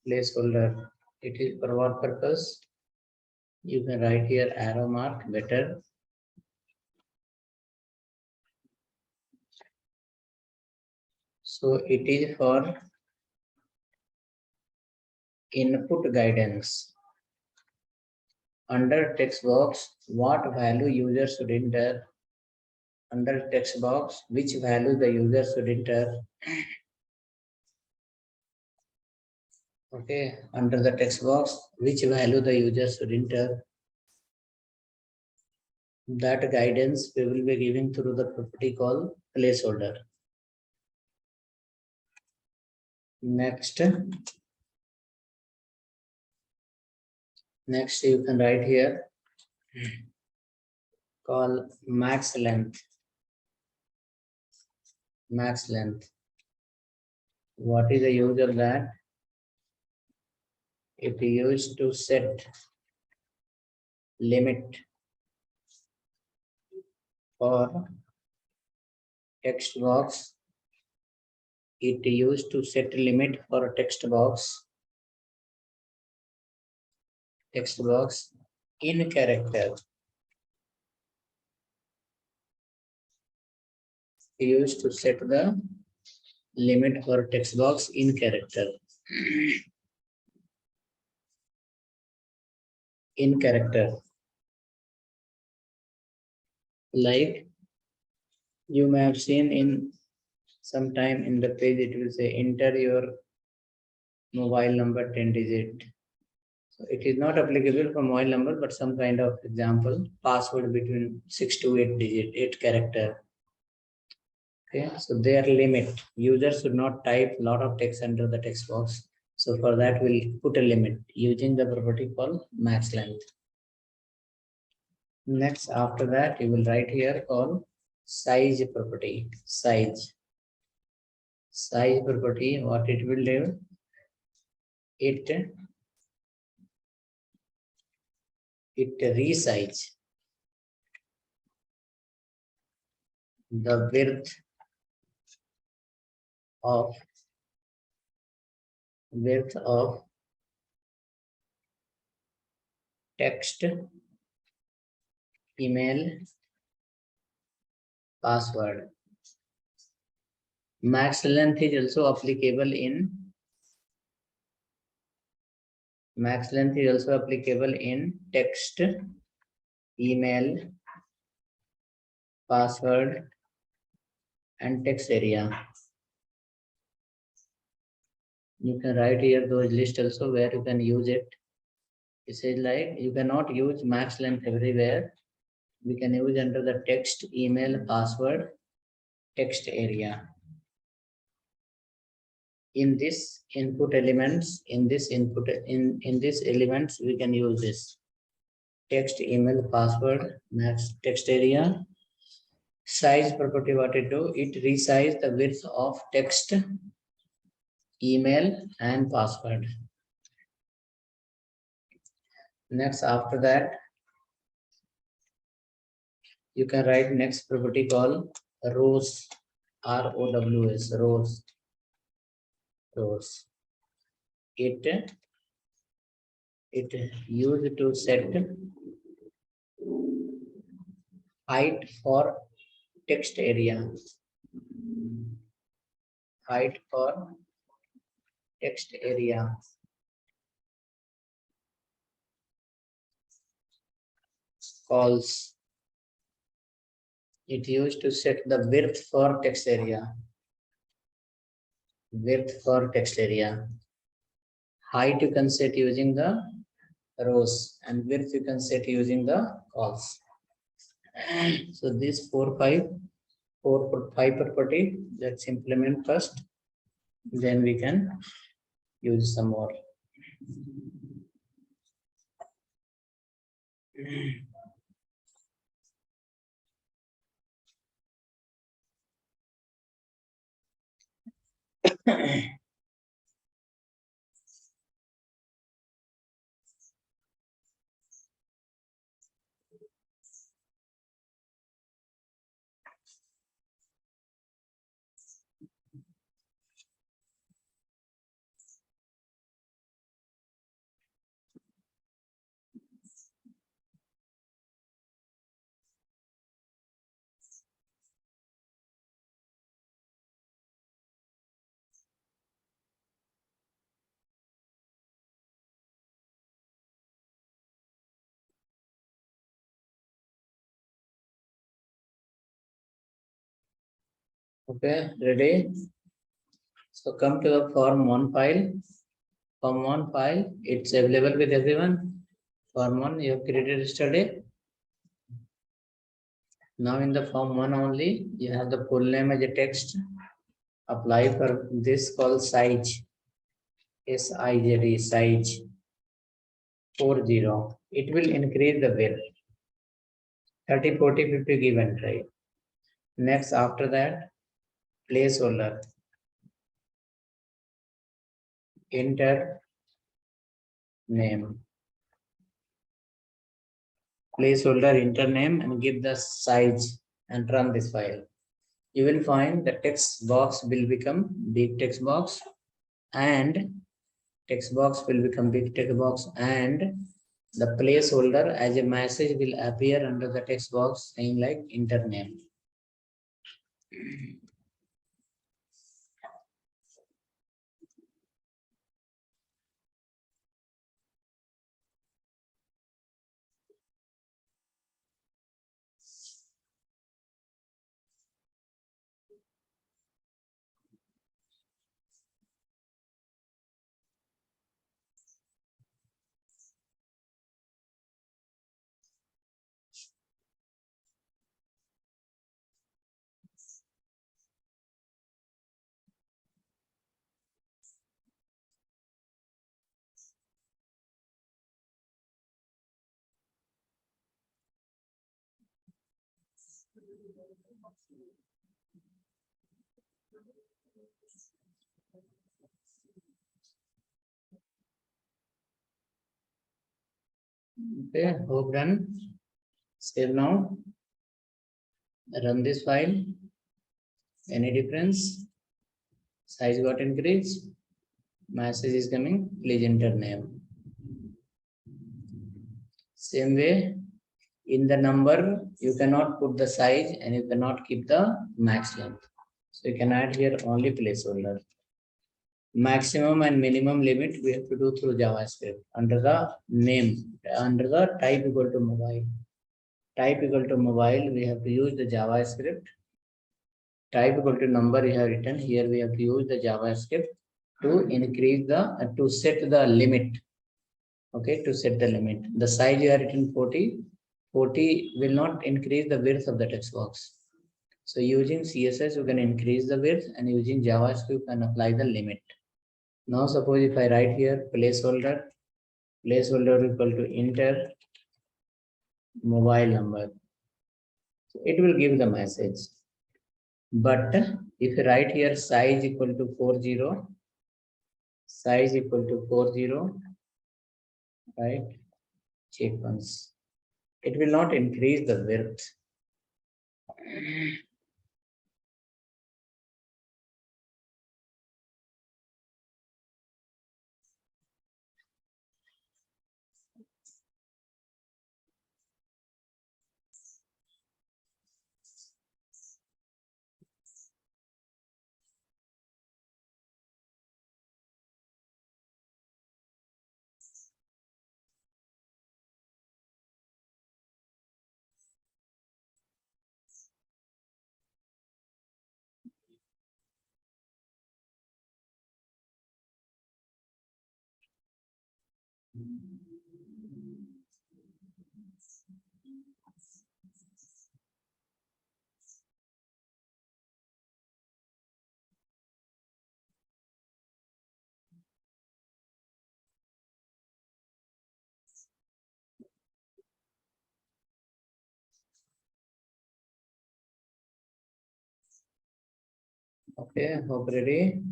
placeholder. It is for what purpose? You can write here arrow mark better. So it is for input guidance. Under text box, what value user should enter? Under text box, which value the user should enter? Okay, under the text box, which value the user should enter? That guidance we will be giving through the property called placeholder. Next you can write here call max length. Max length. What is the use of that? It is used to set limit for text box. It is used to set limit for a text box. Text box in character. Used to set the limit for text box in character. In character. Like you may have seen in sometime in the page, it will say enter your mobile number 10 digit. So it is not applicable for mobile number, but some kind of example, password between 6 to 8 digit, 8 character. Okay, so their limit, users should not type a lot of text under the text box. So for that, we'll put a limit using the property called max length. Next, after that, you will write here called size property. Size property, what it will do? It resize the width of text, email, password. Max length is also applicable in text, email, password, and text area. You can write here those lists also where you can use it. It says like you cannot use max length everywhere. We can use under the text, email, password, text area. In this input elements, in this elements, we can use this text, email, password, max, text area. Size property, what it do? It resize the width of text, email, and password. Next, after that, you can write next property called rows, ROWS, rows. It used to set height for text area. Height for text area. Calls. It used to set the width for text area. Width for text area. Height you can set using the rows, and width you can set using the calls. So these 5 property, let's implement first, then we can use some more. Okay, ready? So come to the form 1 file. Form 1 file, it's available with everyone. Form 1 you have created yesterday. Now in the form 1 only, you have the full name as a text. Apply for this called size. SIZ, size 40. It will increase the width. 30, 40, 50 give and try. Next, after that, placeholder. Enter name. Placeholder, enter name and give the size and run this file. You will find the text box will become big text box and text box will become big text box and the placeholder as a message will appear under the text box saying like enter name. Okay, hope done. Save now. Run this file. Any difference? Size got increased. Message is coming. Please enter name. Same way, in the number, you cannot put the size and you cannot keep the max length. So you can add here only placeholder. Maximum and minimum limit we have to do through JavaScript under the name, under the type equal to mobile. Type equal to mobile, we have to use the JavaScript. Type equal to number you have written here, we have to use the JavaScript to increase the, to set the limit. Okay, to set the limit. The size you have written 40, 40 will not increase the width of the text box. So using CSS, you can increase the width and using JavaScript, you can apply the limit. Now suppose if I write here placeholder equal to enter mobile number. So it will give the message. But if you write here size equal to 40, size equal to 40, right? Check once. It will not increase the width. Okay, hope ready.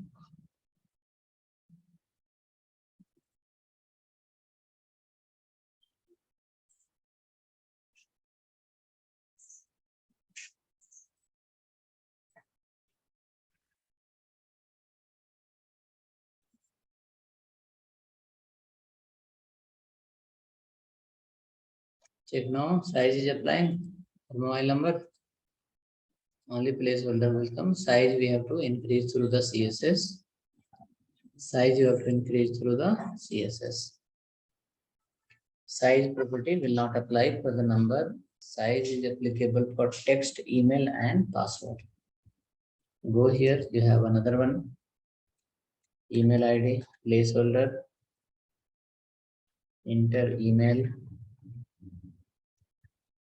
Check now, size is applying. Mobile number, only placeholder will come. Size we have to increase through the CSS. Size you have to increase through the CSS. Size property will not apply for the number. Size is applicable for text, email, and password. Go here, you have another one, email ID, placeholder, enter email,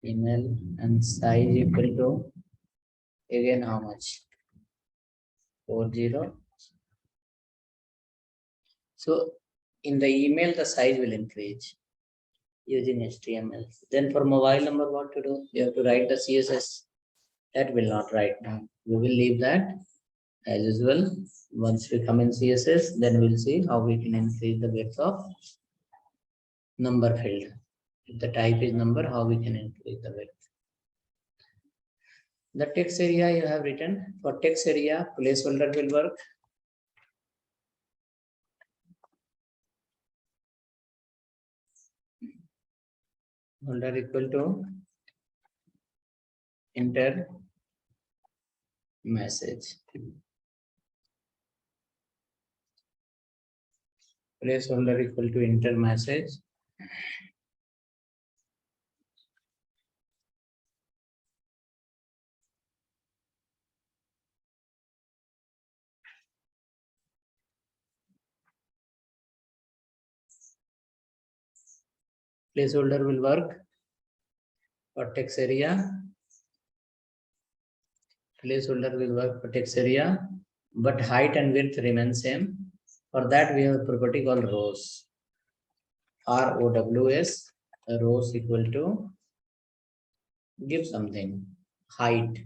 and size equal to, again how much? 40. So in the email, the size will increase using HTML. Then for mobile number, what to do? You have to write the CSS. That will not write now. We will leave that as usual. Once we come in CSS, then we'll see how we can increase the width of number field. If the type is number, how we can increase the width. The text area you have written, for text area, placeholder will work. Holder equal to enter message. Placeholder equal to enter message. Placeholder will work for text area. Placeholder will work for text area, but height and width remain same. For that, we have a property called rows. ROWS, rows equal to, give something, height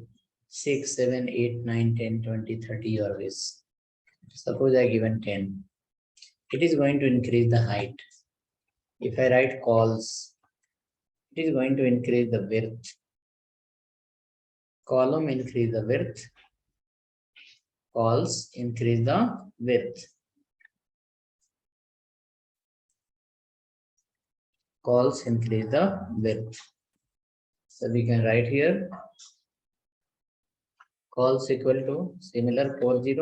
6, 7, 8, 9, 10, 20, 30 your wish. Suppose I given 10. It is going to increase the height. If I write calls, it is going to increase the width. Column increase the width. Calls increase the width. Calls increase the width. So we can write here calls equal to similar 40.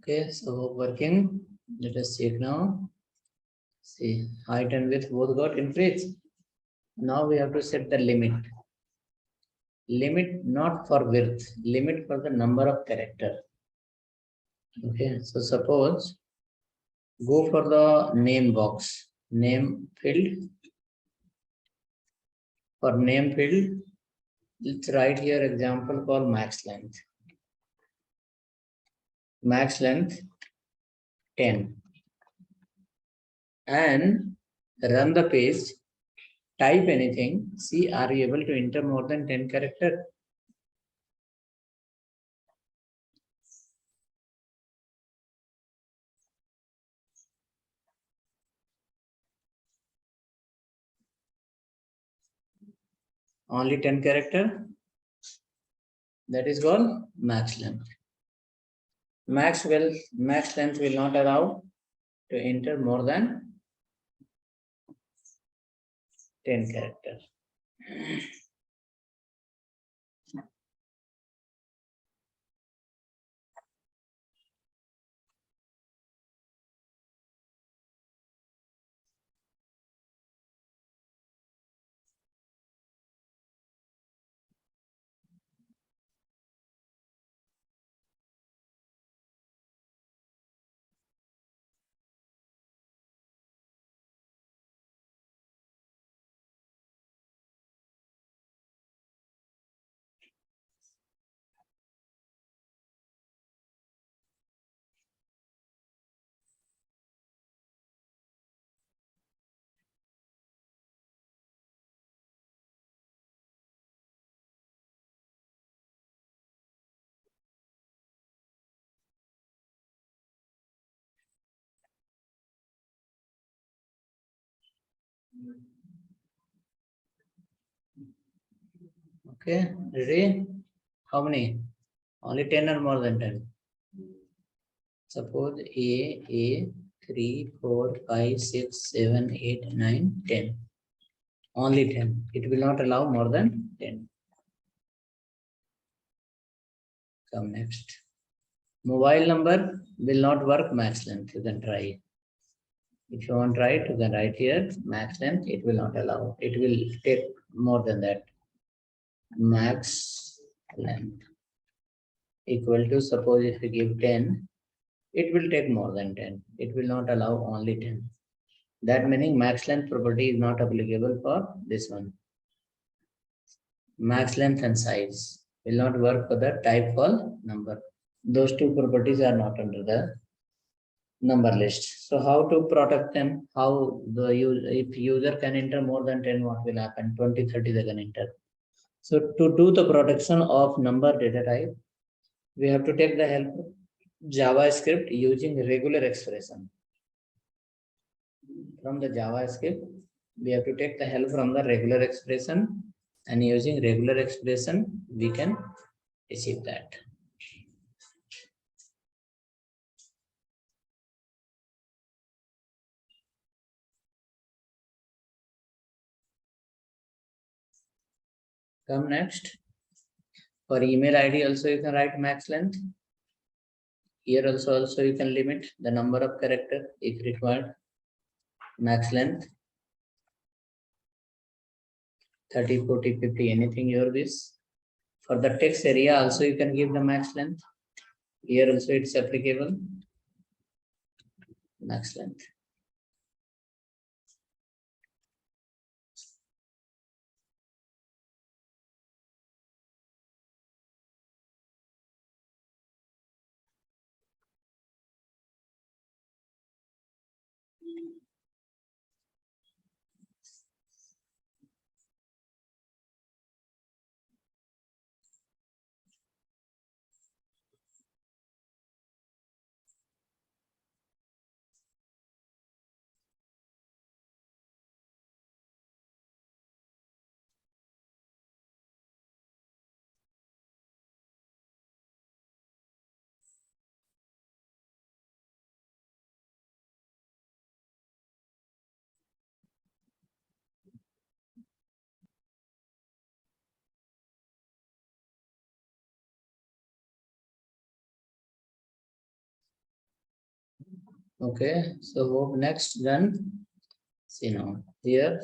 Okay, so working. Let us check now. See, height and width both got increased. Now we have to set the limit. Limit not for width, limit for the number of character. Okay, so suppose go for the name box, name field. For name field, let's write here example called max length. Max length 10. And run the page, type anything, see are you able to enter more than 10 character? Only 10 character? That is called max length. Max length will not allow to enter more than 10 character. Okay, ready? How many? Only 10 or more than 10? Suppose A, 3, 4, 5, 6, 7, 8, 9, 10. Only 10. It will not allow more than 10. Come next. Mobile number will not work max length. You can try. If you want to write, you can write here max length. It will not allow. It will take more than that. Max length equal to, suppose if you give 10, it will take more than 10. It will not allow only 10. That meaning max length property is not applicable for this one. Max length and size will not work for the type call number. Those two properties are not under the number list. So how to protect them? How the if user can enter more than 10, what will happen? 20, 30 they can enter. So to do the protection of number data type, we have to take the help of JavaScript using regular expression. From the JavaScript, we have to take the help from the regular expression, and using regular expression, we can achieve that. Come next. For email ID also you can write max length. Here also you can limit the number of character if required. Max length 30, 40, 50, anything your wish. For the text area also you can give the max length. Here also it's applicable. Max length. Okay, so hope next then. See now here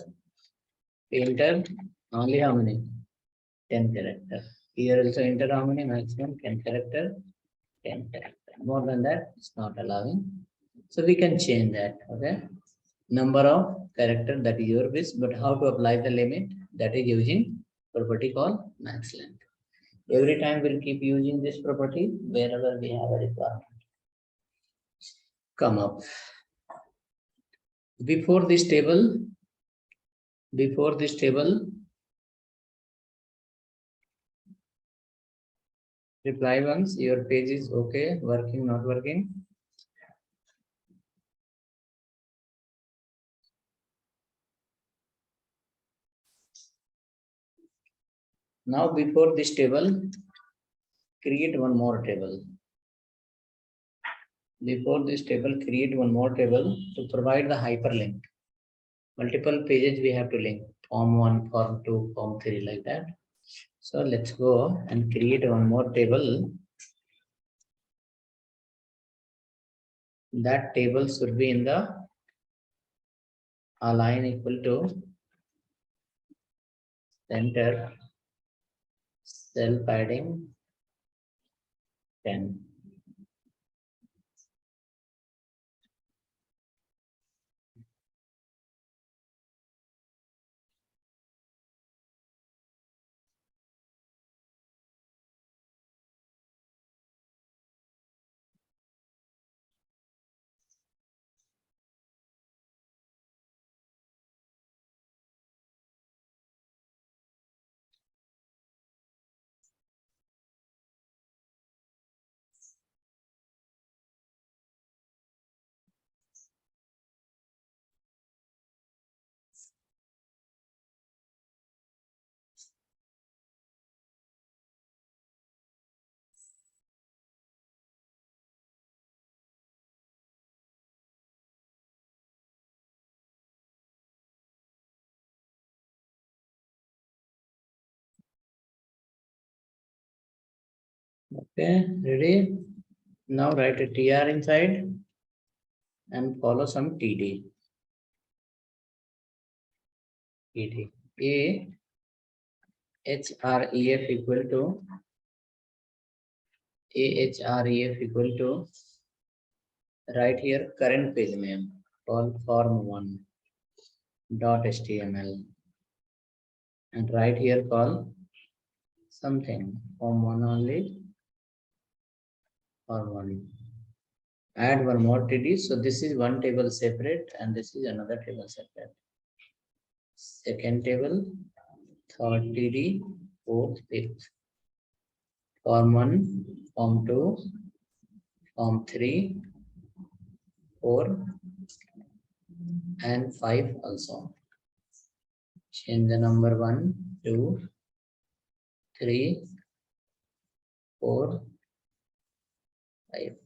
enter only how many? 10 character. Here also enter how many? Maximum 10 character. 10 character. More than that, it's not allowing. So we can change that. Okay. Number of character that is your wish, but how to apply the limit? That is using property called max length. Every time we'll keep using this property wherever we have a requirement. Come up. Before this table, reply once your page is okay, working, not working. Now before this table, create one more table. Before this table, create one more table to provide the hyperlink. Multiple pages we have to link, form 1, form 2, form 3, like that. So let's go and create one more table. That table should be in the align equal to center cell padding 10. Okay, ready? Now write a TR inside and follow some TD. TD. A HREF equal to AHREF equal to, write here current page name, call form1 dot html, and write here call something form1 only, form1. Add one more TD. So this is one table separate and this is another table separate. Second table, third TD, fourth, fifth. Form1, form2, form3, 4 and 5 also. Change the number 1, 2, 3, 4, 5.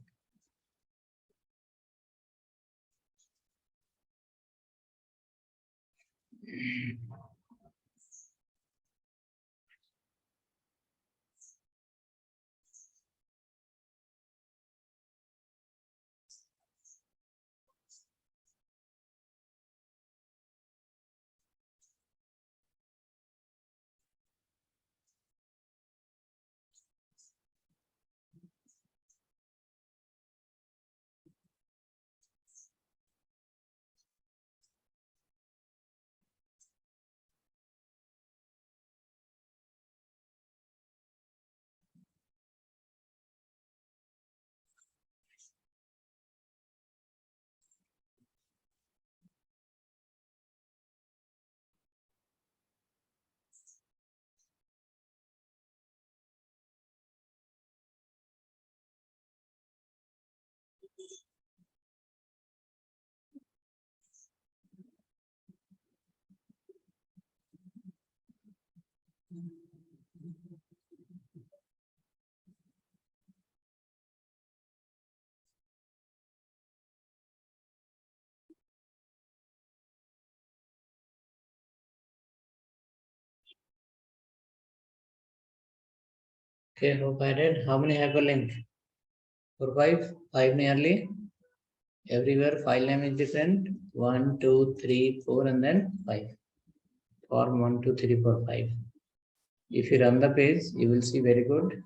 Okay, hope I did. How many hyperlink? 4, 5, 5 nearly. Everywhere file name is different. 1, 2, 3, 4, and then 5. Form 1, 2, 3, 4, 5. If you run the page, you will see very good.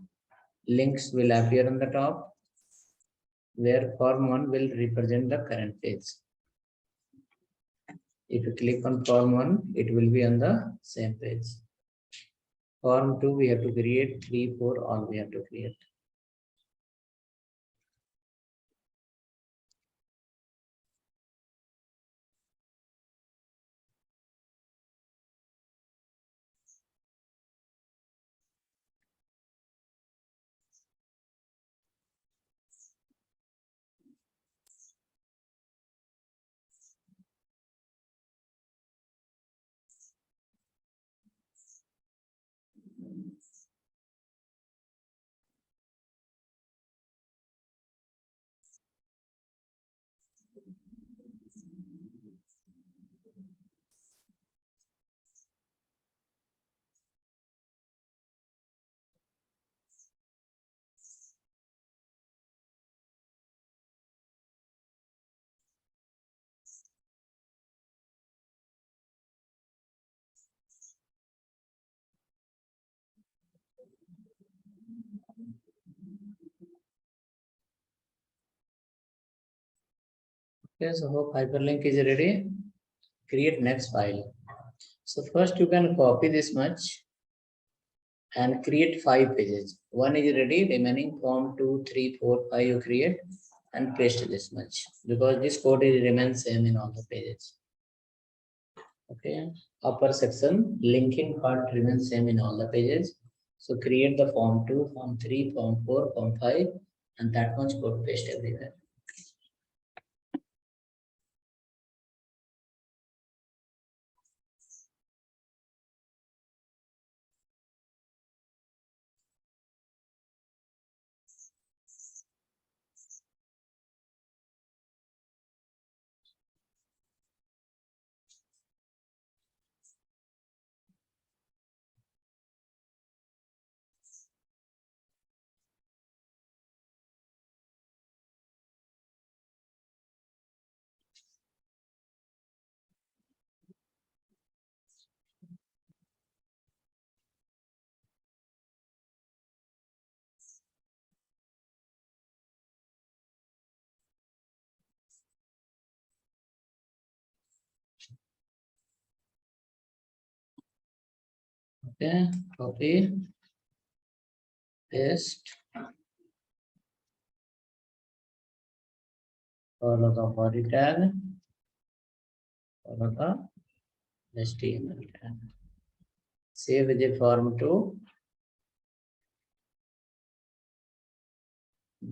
Links will appear on the top, where form 1 will represent the current page. If you click on form 1, it will be on the same page. Form 2, we have to create, 3, 4, all we have to create. Okay, so hope hyperlink is ready. Create next file. So first you can copy this much and create 5 pages. One is ready, remaining form 2, 3, 4, 5 you create and paste this much, because this code is remains same in all the pages. Okay, upper section linking part remains same in all the pages. So create the form 2, form 3, form 4, form 5, and that much code paste everywhere. Okay, copy, paste, follow the body tag, follow the HTML tag. Save the form to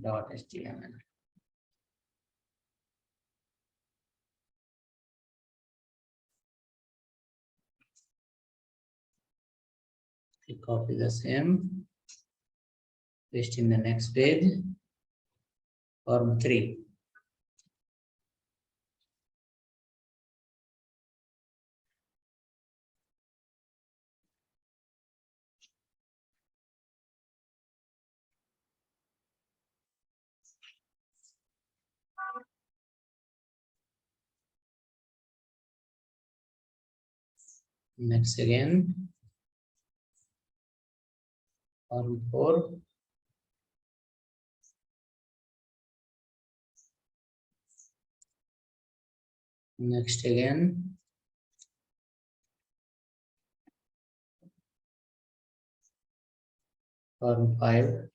.html. We copy the same, paste in the next page, form 3. Next again, form 4. Next again, form 5.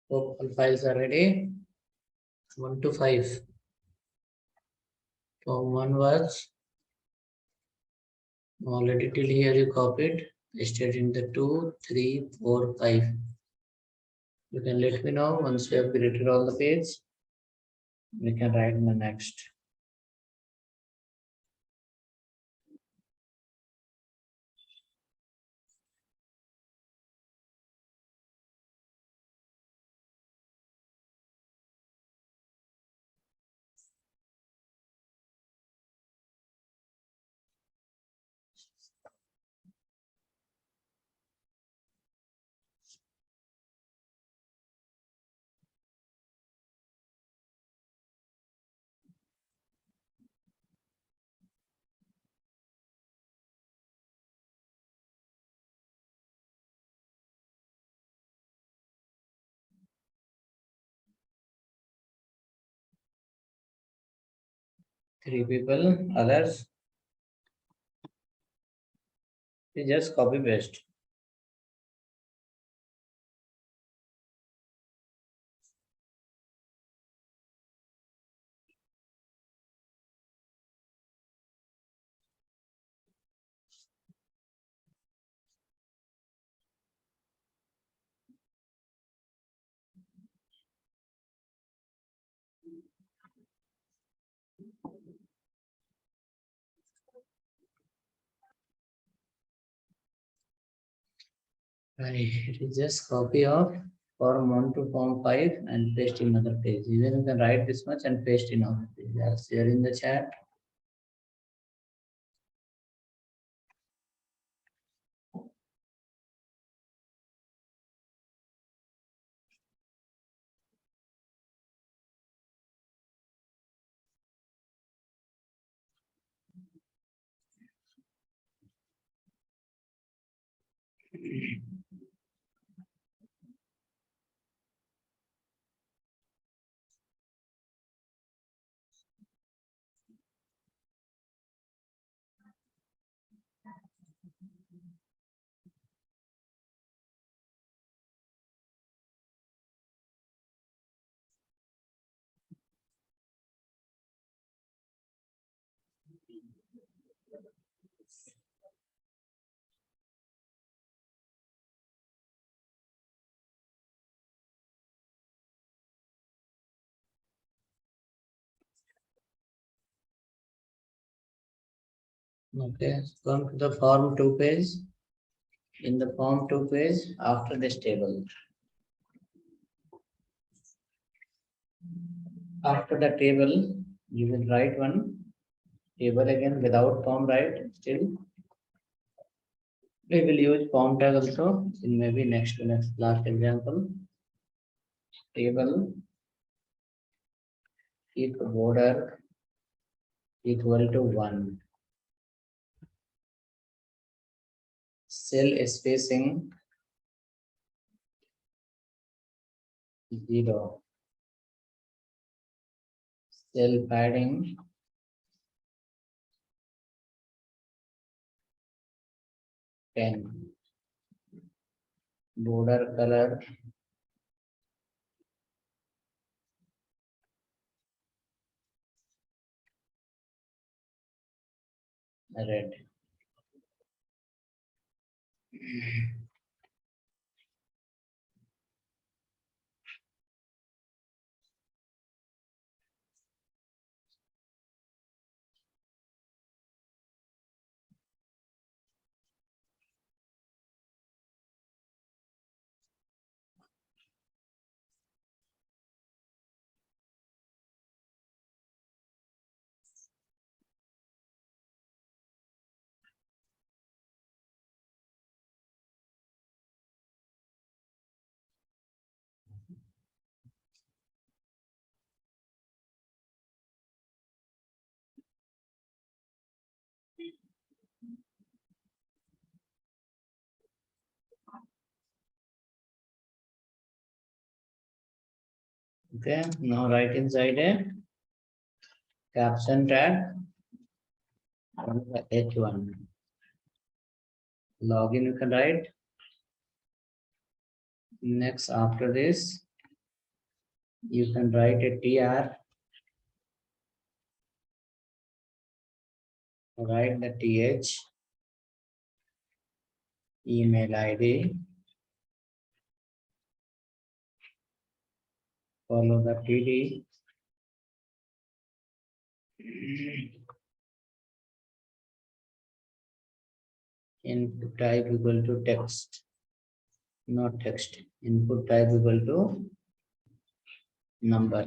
Hope all files are ready. 1 to 5. Form 1 was already till here you copied, pasted in the 2, 3, 4, 5. You can let me know once you have created all the page. We can write in the next. Three people, others. You just copy paste. Right. It is just copy of form 1 to form 5 and paste in another page. Even you can write this much and paste in another page. That's here in the chat. Okay, come to the form 2 page. In the form 2 page, after this table. After the table, you will write one table again without form, right? Still, we will use form tag also in maybe next to next last example. Table if border equal to 1. Cell spacing 0. Cell padding 10. Border color red. Okay, now write inside a caption tag on the H1. Login you can write. Next, after this, you can write a TR. Write the TH, email ID, follow the TD, input type equal to text, not text. Input type equal to number.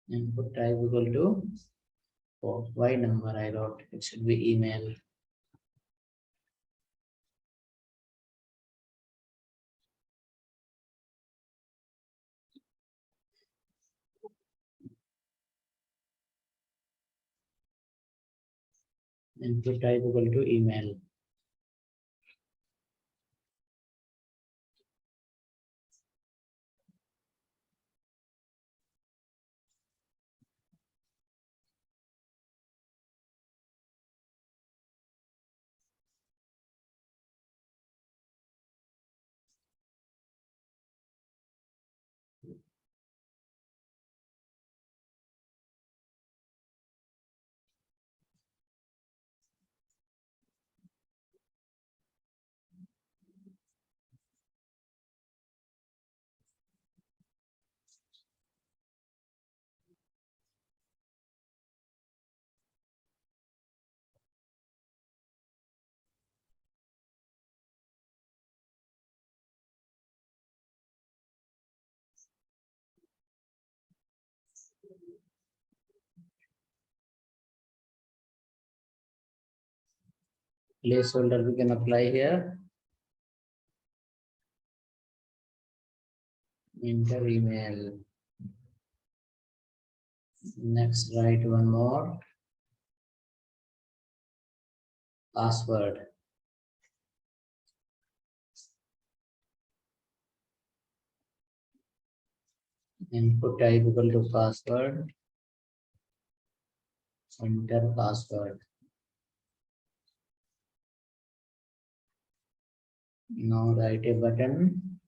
Input type equal to why number I wrote. It should be email. Input type equal to email. Placeholder we can apply here. Enter email. Next, write one more password. Input type equal to password. Enter password. Now write a button.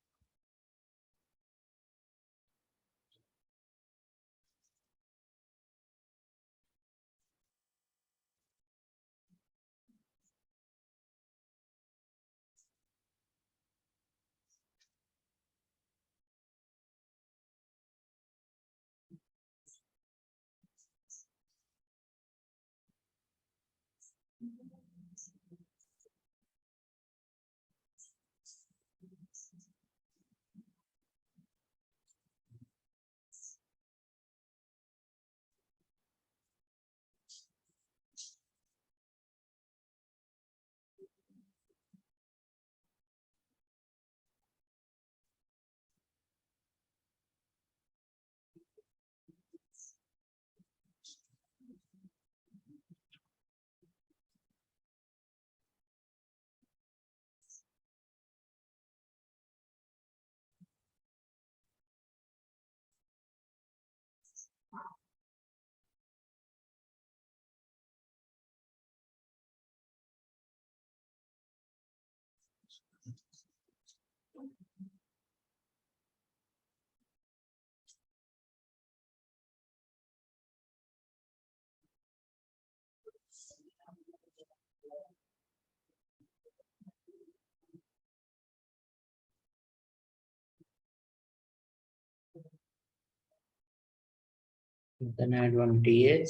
Then add one th.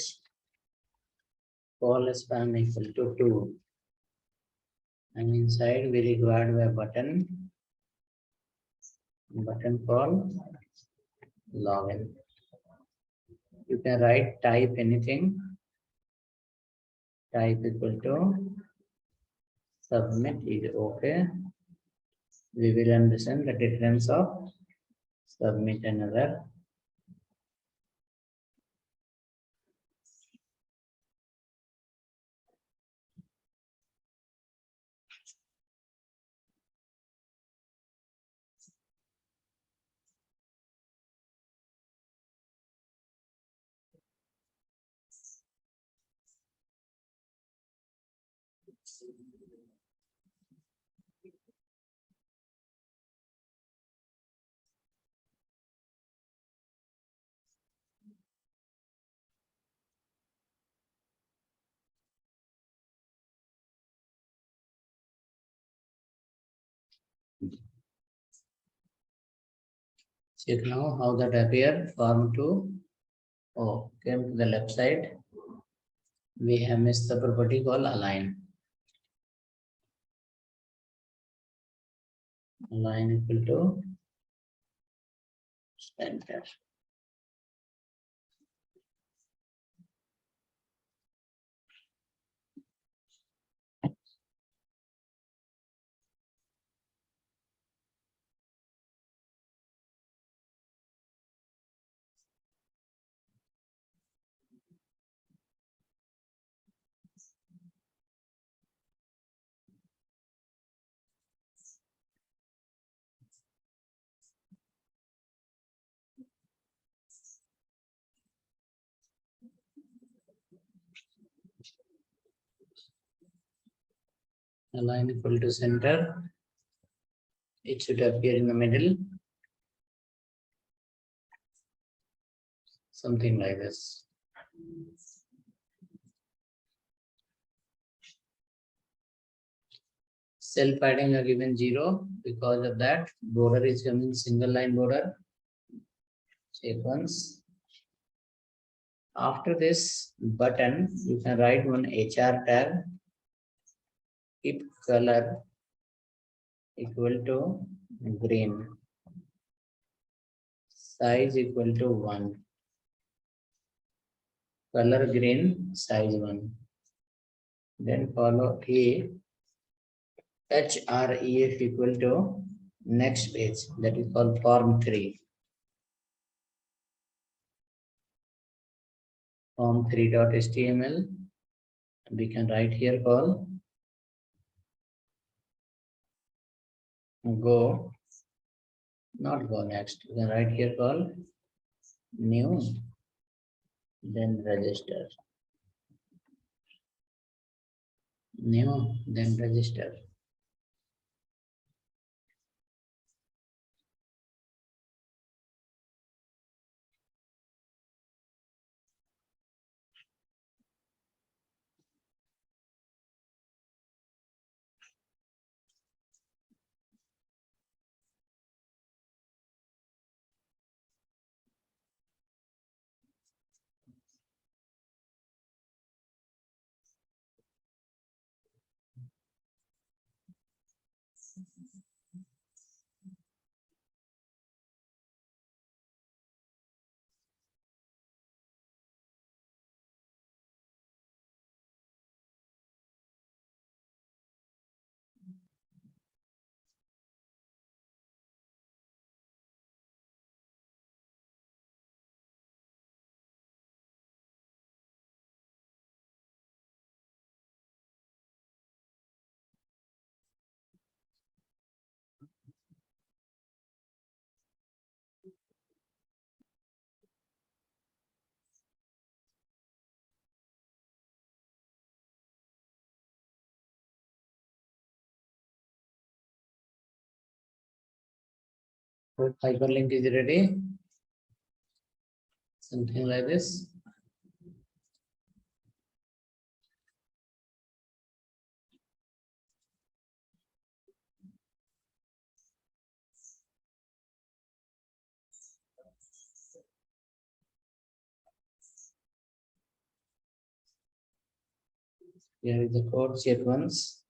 Call span equal to 2. And inside we required a button called login. You can write type anything. Type equal to submit is okay. We will understand the difference of submit and other. Check now how that appear. Form 2. Oh, came to the left side. We have missed the property called align. Align equal to center. Align equal to center. It should appear in the middle. Something like this. Cell padding are given 0. Because of that, border is coming single line border. Check once. After this button, you can write one HR tag. Keep color equal to green. Size equal to 1. Color green, size 1. Then follow a href equal to next page, that is called form 3. Form 3.html. We can write here call go, not go next. We can write here call new, then register. New, then register. Hyperlink is ready. Something like this. Here is the code, check once.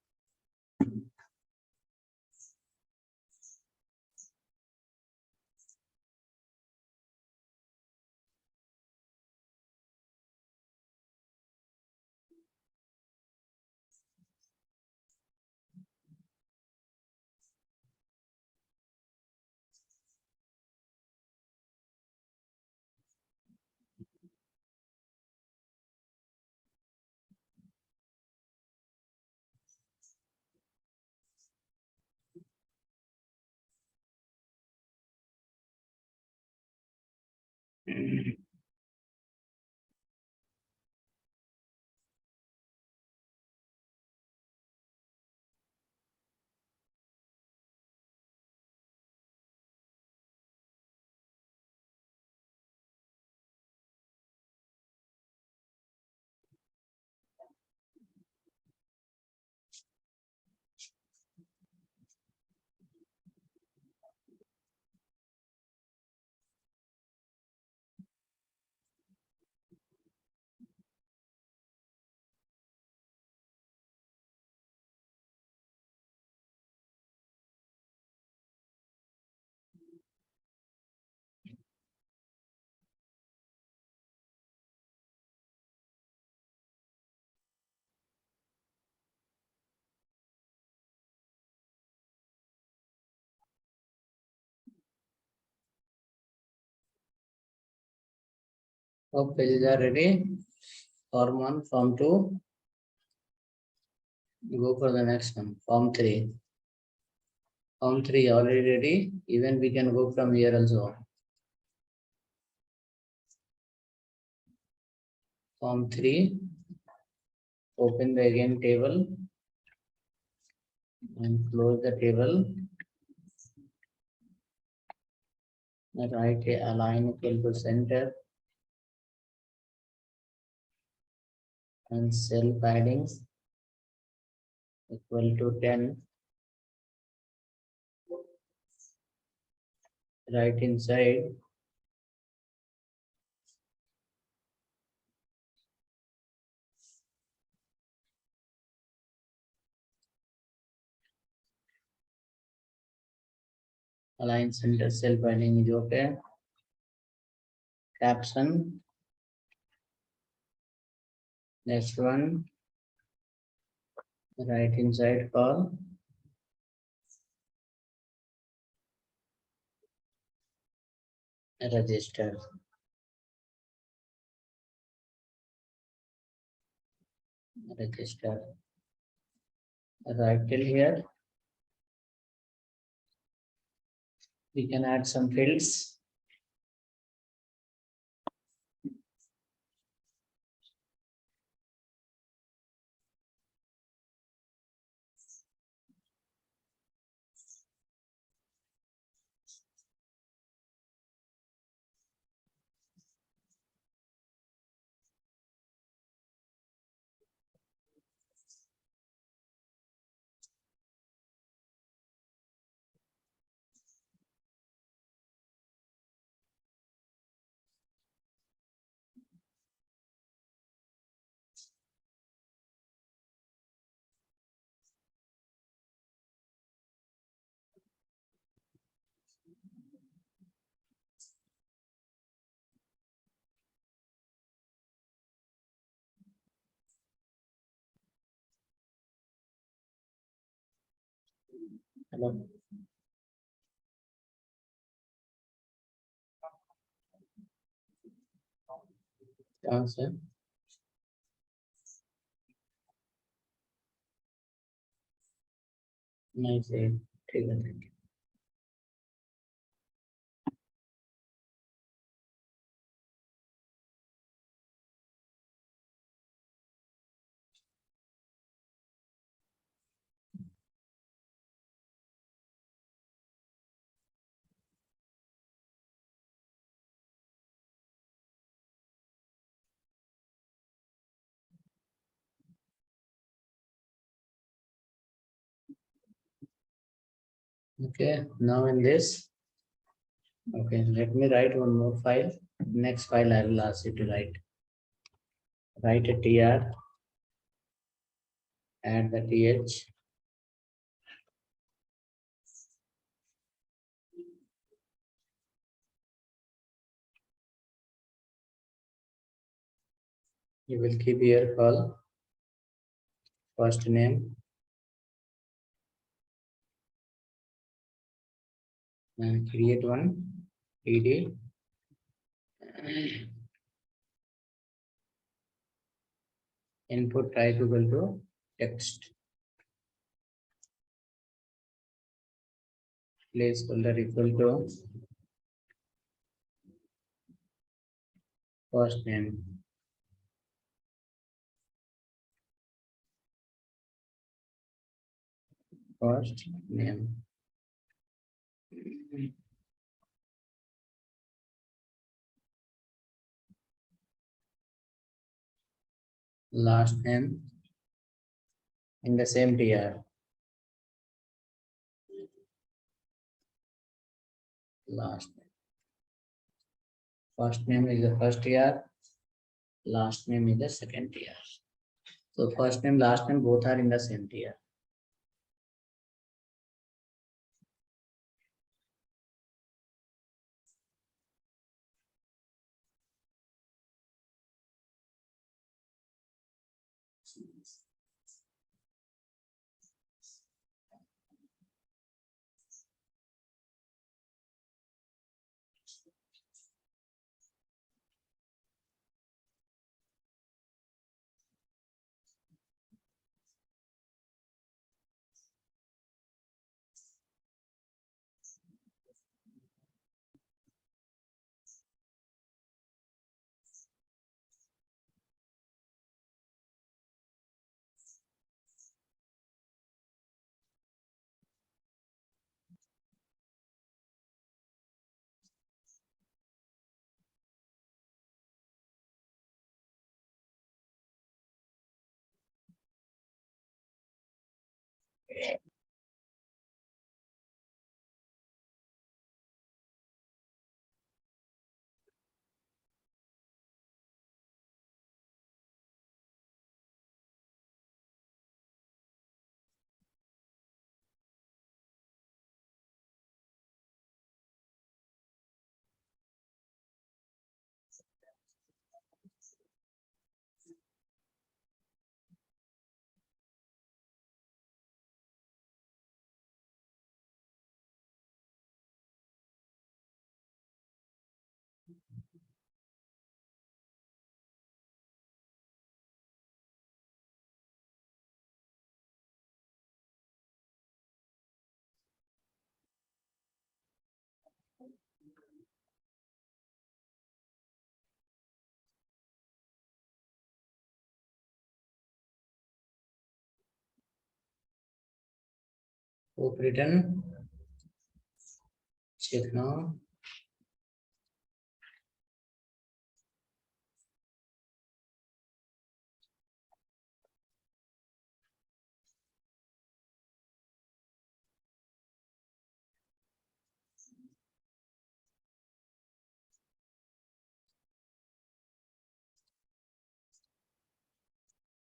All pages are ready. Form 1, Form 2. Go for the next one. Form 3. Form 3 already ready. Even we can go from here also. Form 3. Open the again table and close the table. Write a line equal to center and cell padding equal to 10. Right inside align center cell padding is okay. Caption. Next one. Right inside call. Register. Register. Right till here. We can add some fields. Hello. Answer. Nice. ठीक है. Thank you. Okay. Now in this. Okay. Let me write one more file. Next file I will ask you to write. Write a tr add the th. You will keep here call first name and create one ed input type equal to text, placeholder equal to first name, first name. Last name in the same tr. Last name. First name is the first tr, last name is the second tr. So first name, last name both are in the same tr. Hope written. Check now.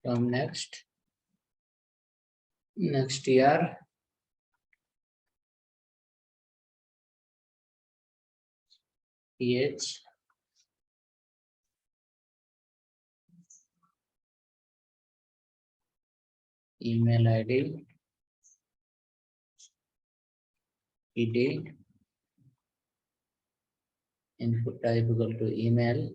Come next. Next year. Ph. Email ID. ed. Input type equal to email.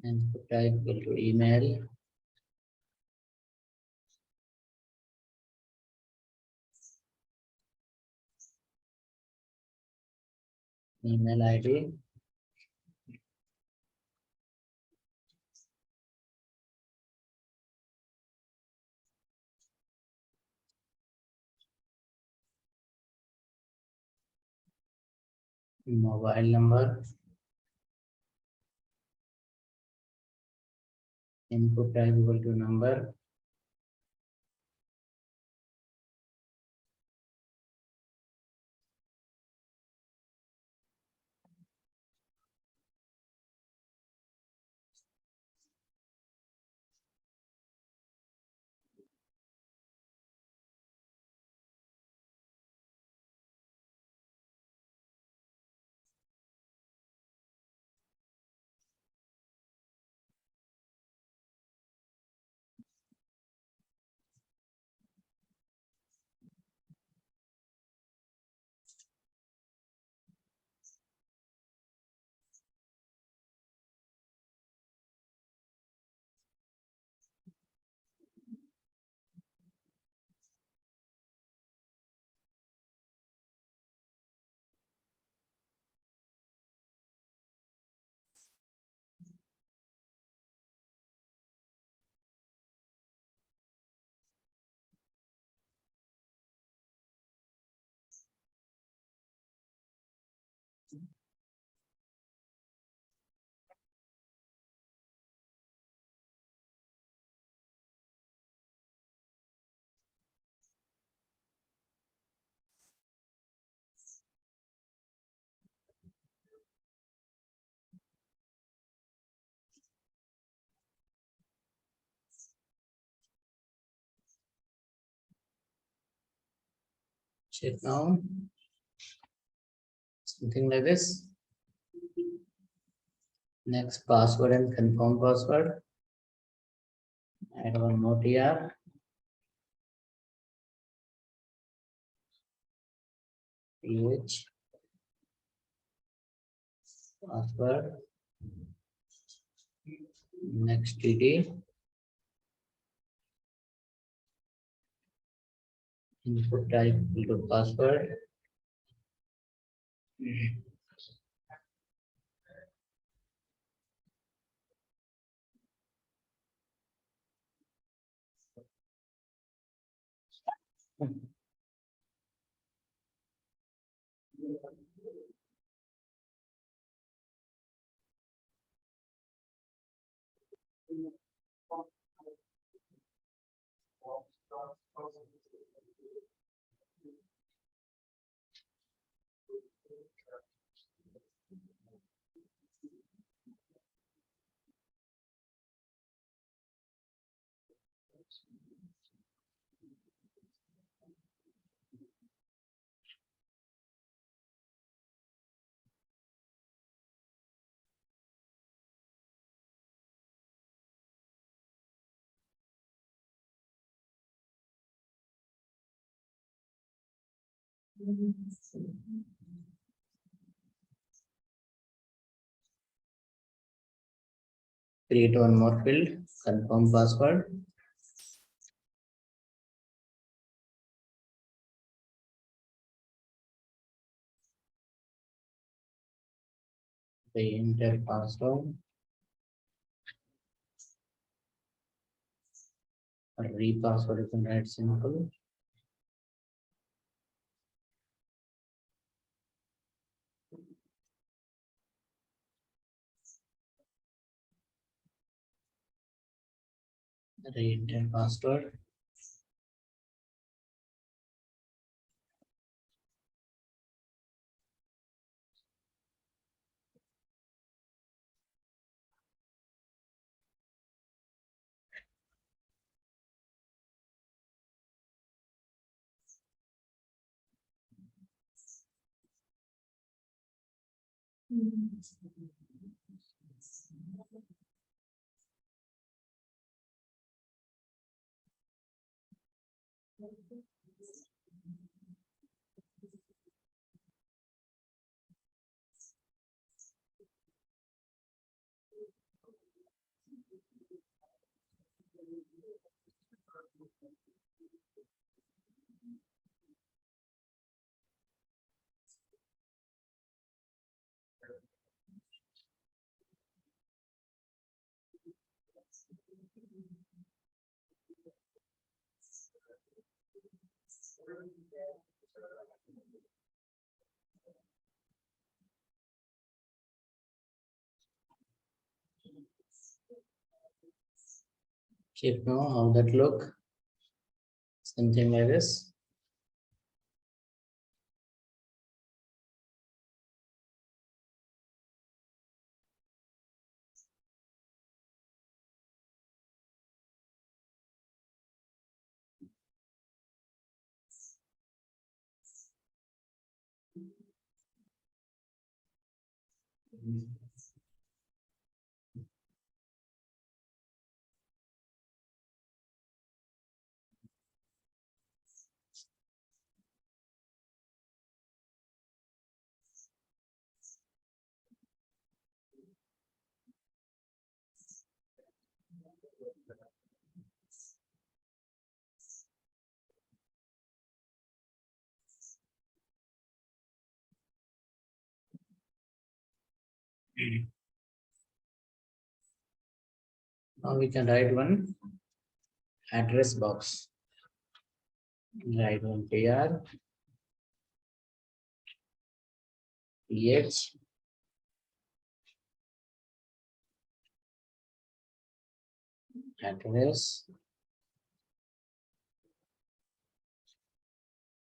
Input type equal to email. Email ID. Mobile number. Input type equal to number. Check now. Something like this. Next, password and confirm password. Add one more TR. PH. Password. Next TD. Input type equal to password. Create one more field. Confirm password. Enter password. Re-password you can write simple. Re-enter password. Check now how that look. Something like this. Now we can write one address box. Write one TR. pH, address,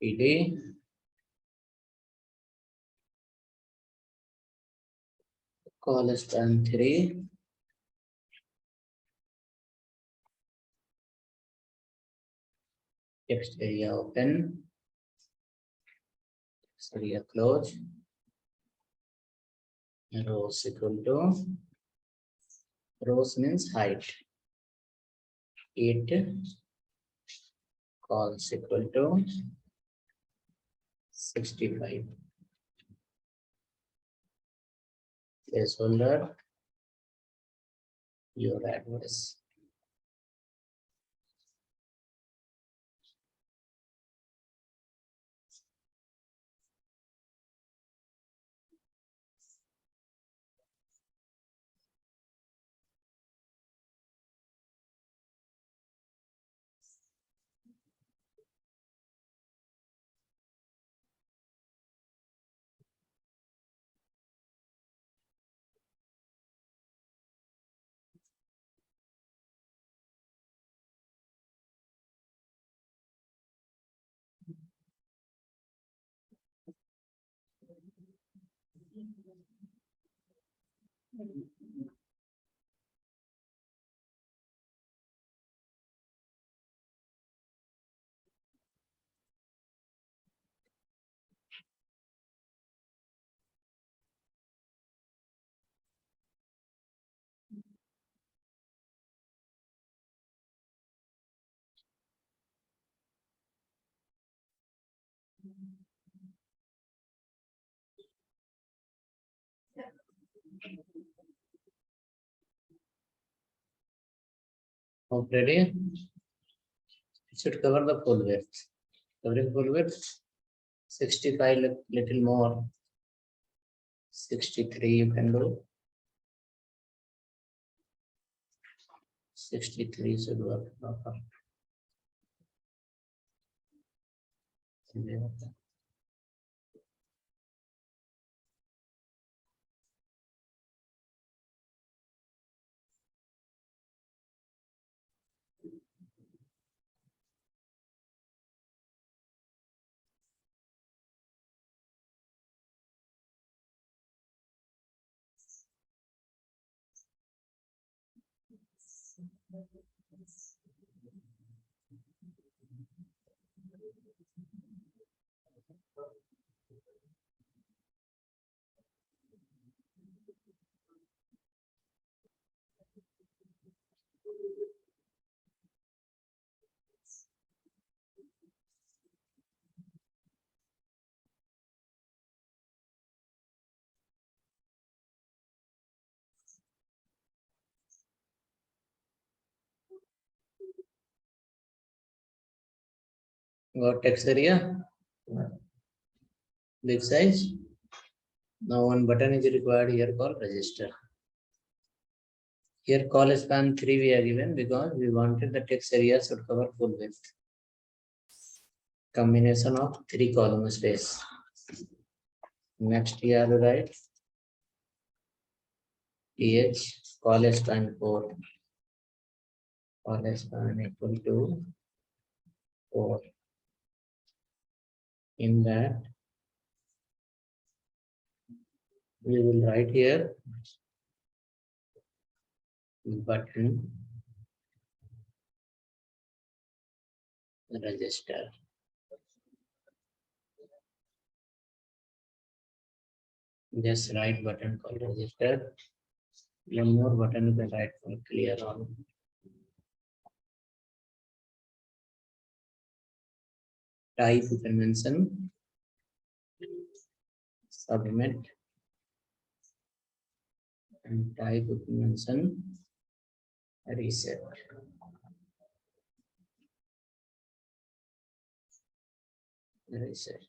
PD, call span 3, text area open, text area close, rows equal to, rows means height, 8, calls equal to 65. Placeholder, your address. Ready? It should cover the full width. Covering full width, 65 little more. 63 you can do. 63 should work. Got text area, big size. Now one button is required here called register. Here call span 3 we are given because we wanted the text area should cover full width. Combination of 3 column space. Next here write ph call span 4. Call span equal to 4. In that we will write here button register. Just write button called register. One more button you can write for clear all. Type you can mention submit and type you can mention reset. Reset.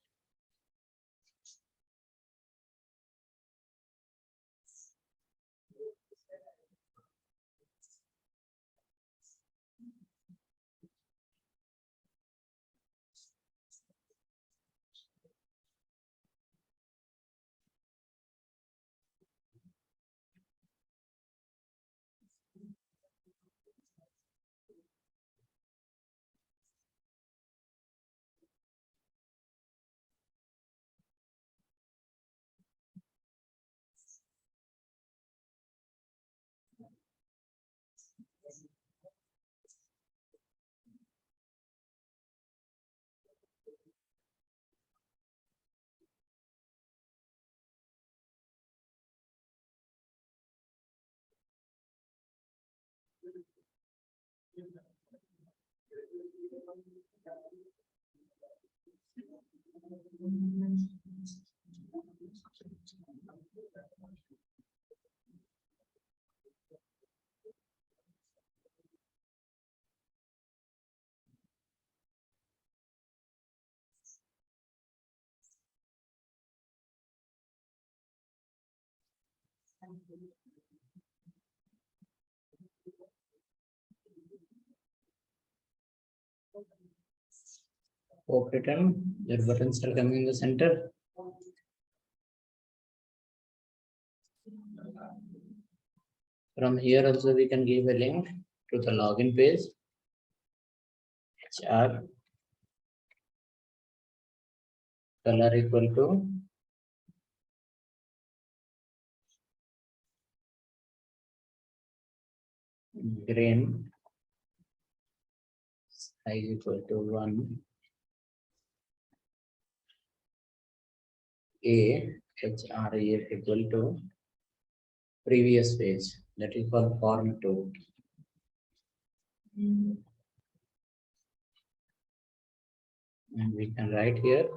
Hope written. Your buttons are coming in the center. From here also we can give a link to the login page. HR color equal to green, size equal to 1, A HREF equal to previous page, that is called form 2. And we can write here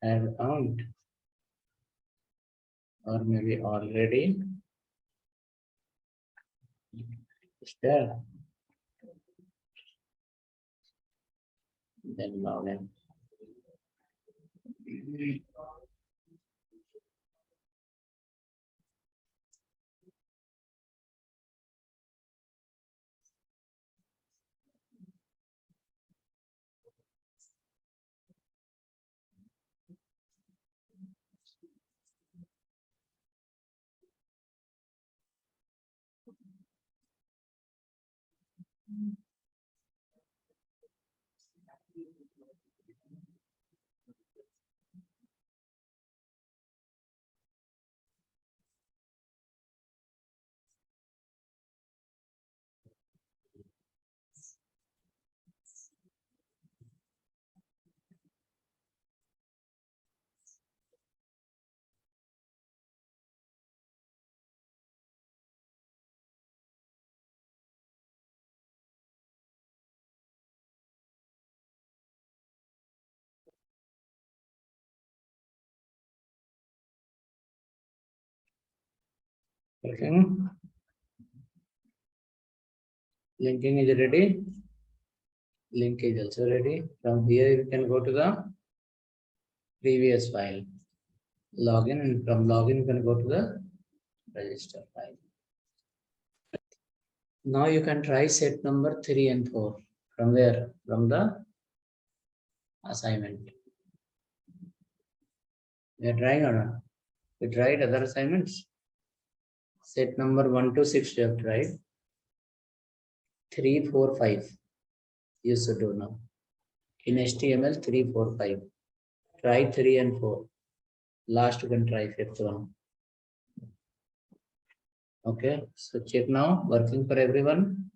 have account or maybe already there, then login. Working. Linking is ready. Link is also ready. From here you can go to the previous file. Login, and from login you can go to the register file. Now you can try set number 3 and 4. From where? From the assignment. We are trying or not? We tried other assignments. Set number 1 to 6 you have tried. 3, 4, 5. You should do now. In HTML 3, 4, 5. Try 3 and 4. Last you can try 5th one. Okay, so check now. Working for everyone.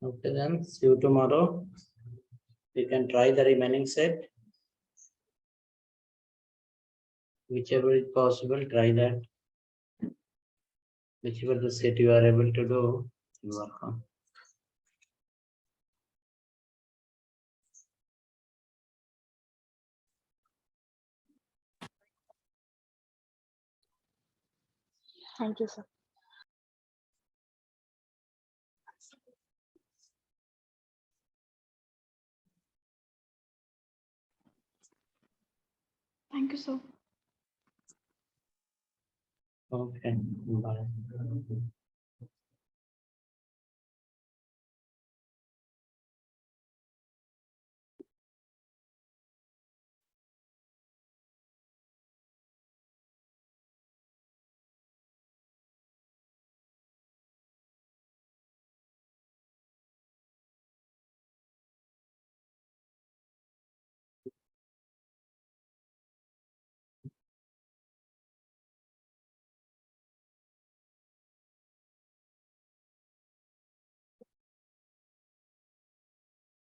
Okay, then see you tomorrow. You can try the remaining set. Whichever is possible, try that. Whichever the set you are able to do, you work on. Thank you, sir. Thank you, sir. Okay, bye.